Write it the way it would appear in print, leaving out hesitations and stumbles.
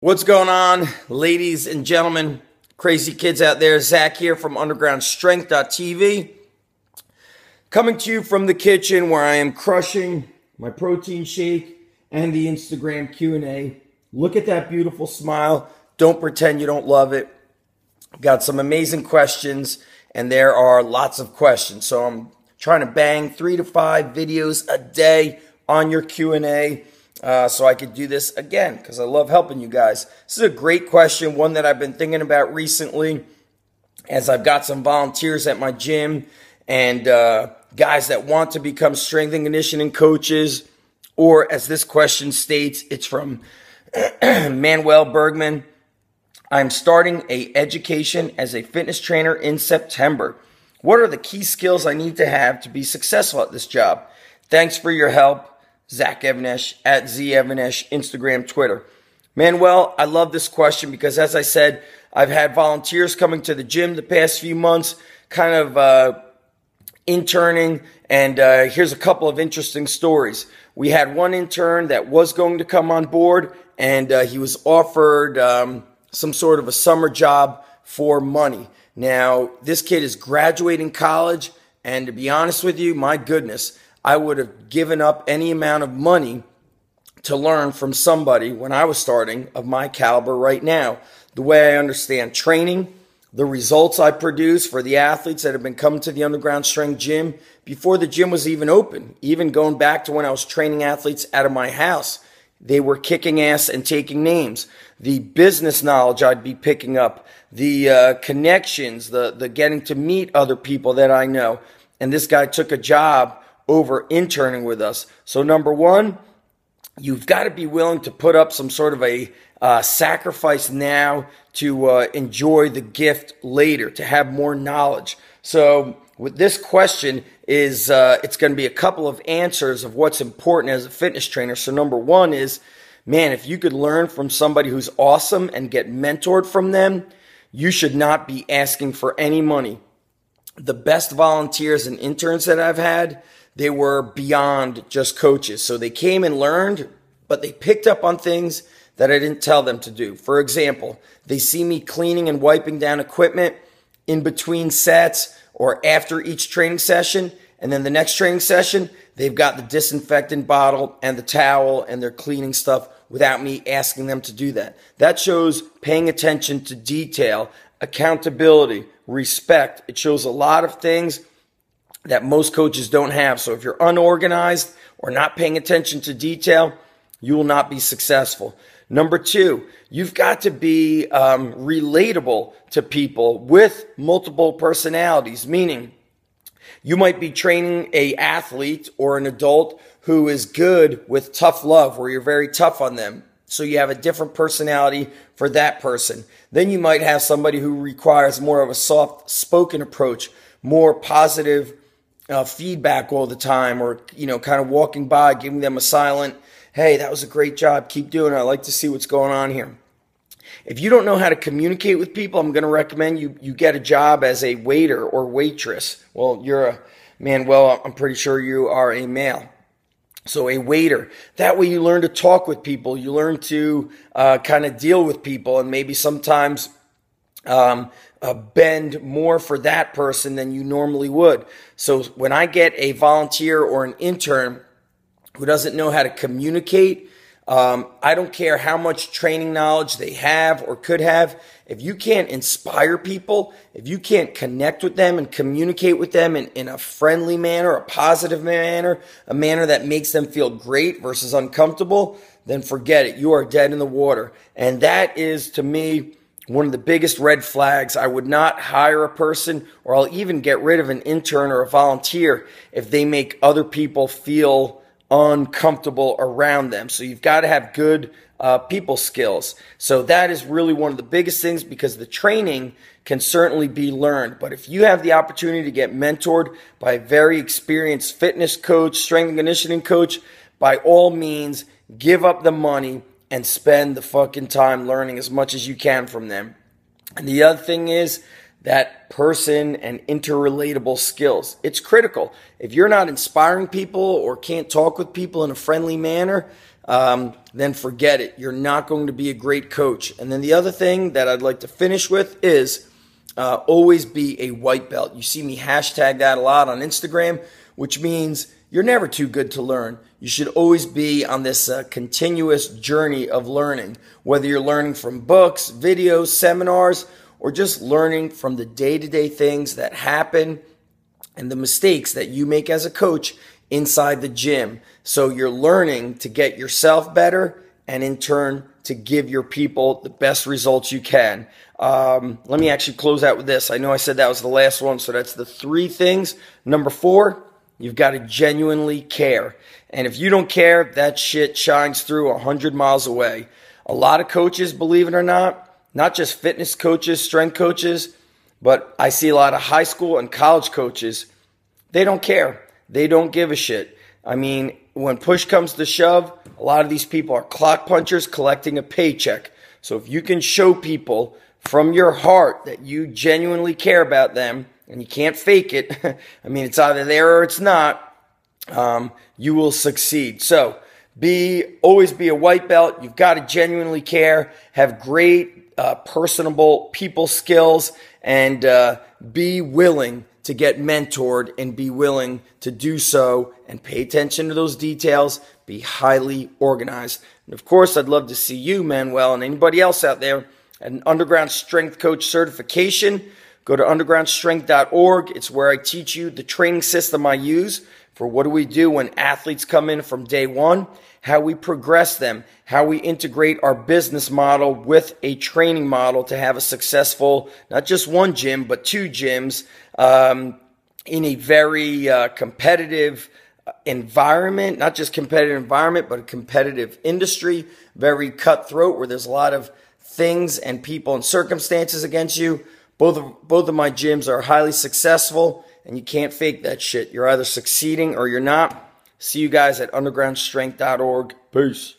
What's going on, ladies and gentlemen, crazy kids out there? Zach here from UndergroundStrength.tv, coming to you from the kitchen where I am crushing my protein shake and the Instagram Q&A. Look at that beautiful smile. Don't pretend you don't love it. Got some amazing questions, and there are lots of questions. So I'm trying to bang 3 to 5 videos a day on your Q&A. So I could do this again because I love helping you guys. This is a great question, one that I've been thinking about recently as I've got some volunteers at my gym and guys that want to become strength and conditioning coaches, or as this question states, it's from Manuel Bergman. I'm starting a education as a fitness trainer in September. What are the key skills I need to have to be successful at this job? Thanks for your help. Zach Evanesh at ZEvanesh, Instagram, Twitter. Manuel, I love this question because, as I said, I've had volunteers coming to the gym the past few months, kind of interning, and here's a couple of interesting stories. We had one intern that was going to come on board, and he was offered some sort of a summer job for money. Now, this kid is graduating college, and to be honest with you, my goodness, I would have given up any amount of money to learn from somebody when I was starting of my caliber right now. The way I understand training, the results I produce for the athletes that have been coming to the Underground Strength Gym before the gym was even open, even going back to when I was training athletes out of my house. They were kicking ass and taking names. The business knowledge I'd be picking up, the connections, the getting to meet other people that I know. And this guy took a job over interning with us. So number one, you've got to be willing to put up some sort of a sacrifice now to enjoy the gift later, to have more knowledge. So with this question is, it's going to be a couple of answers of what's important as a fitness trainer. So number one is, man, if you could learn from somebody who's awesome and get mentored from them, you should not be asking for any money. The best volunteers and interns that I've had, they were beyond just coaches. So they came and learned, but they picked up on things that I didn't tell them to do. For example, they see me cleaning and wiping down equipment in between sets or after each training session. And then the next training session, they've got the disinfectant bottle and the towel and they're cleaning stuff without me asking them to do that. That shows paying attention to detail, accountability, respect. It shows a lot of things that most coaches don't have. So if you're unorganized or not paying attention to detail, you will not be successful. Number two, you've got to be relatable to people with multiple personalities, meaning you might be training an athlete or an adult who is good with tough love, where you're very tough on them. So you have a different personality for that person. Then you might have somebody who requires more of a soft-spoken approach, more positive feedback all the time, or, kind of walking by, giving them a silent, hey, that was a great job, keep doing it, I'd like to see what's going on here. If you don't know how to communicate with people, I'm going to recommend you get a job as a waiter or waitress. Well, you're a man, well, I'm pretty sure you are a male. So a waiter. That way you learn to talk with people, you learn to kind of deal with people, and maybe sometimes bend more for that person than you normally would. So when I get a volunteer or an intern who doesn't know how to communicate, I don't care how much training knowledge they have or could have. If you can't inspire people, if you can't connect with them and communicate with them in a friendly manner, a positive manner, a manner that makes them feel great versus uncomfortable, then forget it. You are dead in the water. And that is, to me, one of the biggest red flags. I would not hire a person, or I'll even get rid of an intern or a volunteer if they make other people feel uncomfortable around them. So you've got to have good people skills. So that is really one of the biggest things, because the training can certainly be learned. But if you have the opportunity to get mentored by a very experienced fitness coach, strength and conditioning coach, by all means, give up the money and spend the fucking time learning as much as you can from them. And the other thing is that person and interrelatable skills. It's critical. If you're not inspiring people or can't talk with people in a friendly manner, then forget it. You're not going to be a great coach. And then the other thing that I'd like to finish with is always be a white belt. You see me hashtag that a lot on Instagram, which means you're never too good to learn. You should always be on this continuous journey of learning, whether you're learning from books, videos, seminars, or just learning from the day-to-day things that happen and the mistakes that you make as a coach inside the gym. So you're learning to get yourself better and in turn to give your people the best results you can. Let me actually close out with this. I know I said that was the last one, so that's the 3 things. Number 4, you've got to genuinely care. And if you don't care, that shit shines through 100 miles away. A lot of coaches, believe it or not just fitness coaches, strength coaches, but I see a lot of high school and college coaches. They don't care. They don't give a shit. I mean, when push comes to shove, a lot of these people are clock punchers collecting a paycheck. So if you can show people from your heart that you genuinely care about them, and you can't fake it, I mean, it's either there or it's not, you will succeed. So always be a white belt. You've got to genuinely care, have great personable people skills, and be willing to get mentored and be willing to do so and pay attention to those details, be highly organized. And of course, I'd love to see you, Manuel, and anybody else out there at an Underground Strength Coach certification. Go to undergroundstrength.org. It's where I teach you the training system I use for what do we do when athletes come in from day one, how we progress them, how we integrate our business model with a training model to have a successful, not just one gym, but 2 gyms in a very competitive environment, not just competitive environment, but a competitive industry, very cutthroat where there's a lot of things and people and circumstances against you. Both of my gyms are highly successful, and you can't fake that shit. You're either succeeding or you're not. See you guys at undergroundstrength.org. Peace.